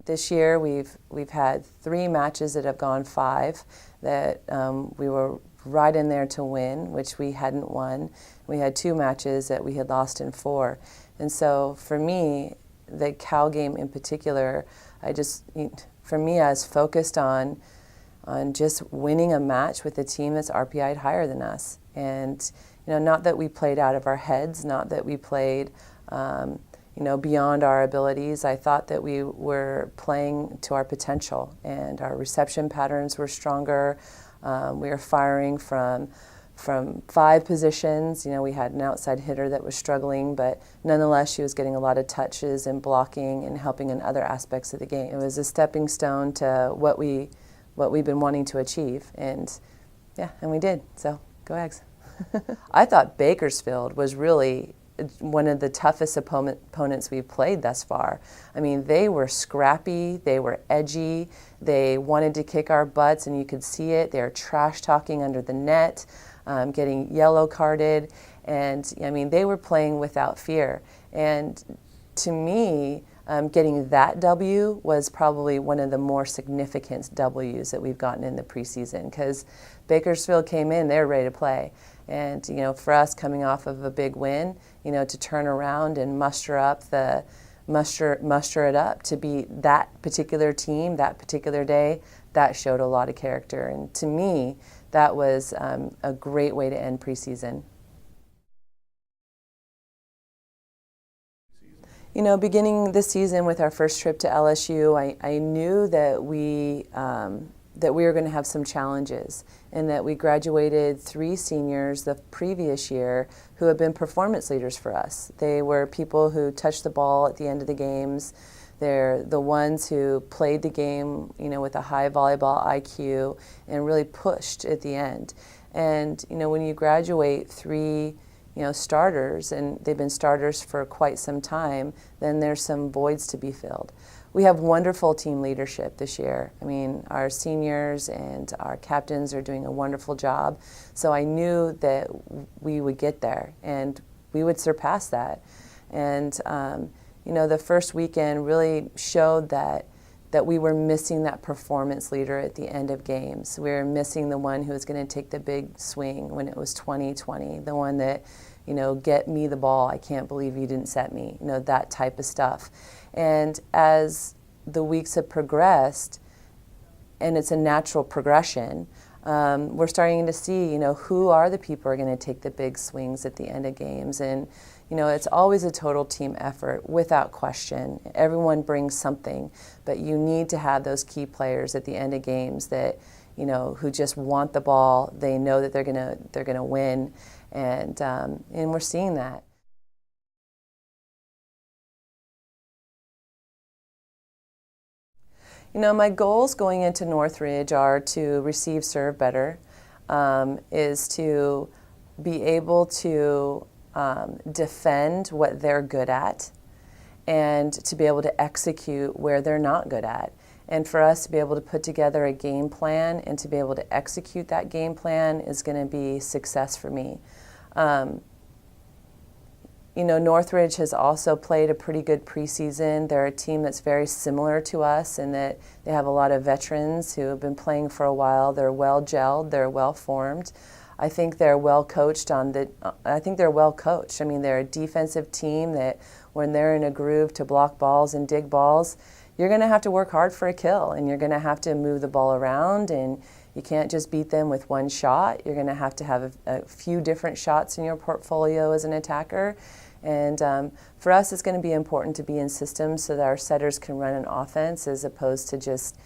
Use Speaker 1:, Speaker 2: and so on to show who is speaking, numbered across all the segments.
Speaker 1: This year we've had 3 matches that have gone 5 that we were right in there to win, which we hadn't won. We had 2 matches that we had lost in 4. And so for me, the Cal game in particular, for me, I was focused on just winning a match with a team that's RPI'd higher than us. And not that we played out of our heads, not that we played beyond our abilities. I thought that we were playing to our potential, and our reception patterns were stronger. We were firing from 5 positions. We had an outside hitter that was struggling, but nonetheless she was getting a lot of touches and blocking and helping in other aspects of the game. It was a stepping stone to what we've been wanting to achieve, and we did. So go Ags. I thought Bakersfield was really one of the toughest opponents we've played thus far. I mean, they were scrappy, they were edgy, they wanted to kick our butts, and you could see it. They were trash talking under the net, getting yellow carded, and I mean, they were playing without fear. And to me, getting that W was probably one of the more significant W's that we've gotten in the preseason, because Bakersfield came in, they were ready to play. And for us, coming off of a big win, to turn around and muster it up to beat that particular team that particular day, that showed a lot of character. And to me, that was a great way to end preseason. Beginning this season with our first trip to LSU, I knew that we were going to have some challenges, and that we graduated 3 seniors the previous year who had been performance leaders for us. They were people who touched the ball at the end of the games. They're the ones who played the game, with a high volleyball IQ and really pushed at the end. And, when you graduate 3 starters, and they've been starters for quite some time, then there's some voids to be filled. We have wonderful team leadership this year. I mean, our seniors and our captains are doing a wonderful job. So I knew that we would get there and we would surpass that. And, the first weekend really showed that we were missing that performance leader at the end of games. We were missing the one who was going to take the big swing when it was 20-20, the one that, get me the ball, I can't believe you didn't set me, that type of stuff. And as the weeks have progressed, and it's a natural progression, we're starting to see, who are the people who are going to take the big swings at the end of games. And, it's always a total team effort, without question. Everyone brings something, but you need to have those key players at the end of games that, who just want the ball. They know that they're gonna win, and we're seeing that. My goals going into Northridge are to receive serve better, is to be able to defend what they're good at, and to be able to execute where they're not good at. And for us to be able to put together a game plan and to be able to execute that game plan is going to be success for me. Northridge has also played a pretty good preseason. They're a team that's very similar to us in that they have a lot of veterans who have been playing for a while. They're well gelled, they're well formed. I think they're well coached I mean, they're a defensive team that when they're in a groove to block balls and dig balls, you're going to have to work hard for a kill, and you're going to have to move the ball around, and you can't just beat them with one shot. You're going to have a few different shots in your portfolio as an attacker. And for us, it's going to be important to be in systems so that our setters can run an offense as opposed to just,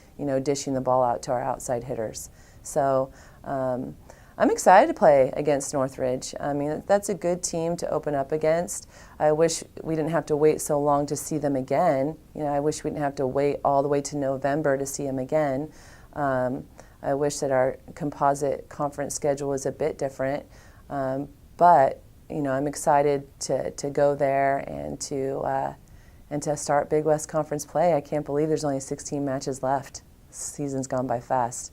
Speaker 1: dishing the ball out to our outside hitters. So I'm excited to play against Northridge. I mean, that's a good team to open up against. I wish we didn't have to wait so long to see them again. I wish we didn't have to wait all the way to November to see them again. I wish that our composite conference schedule was a bit different. But I'm excited to go there and to start Big West Conference play. I can't believe there's only 16 matches left. The season's gone by fast.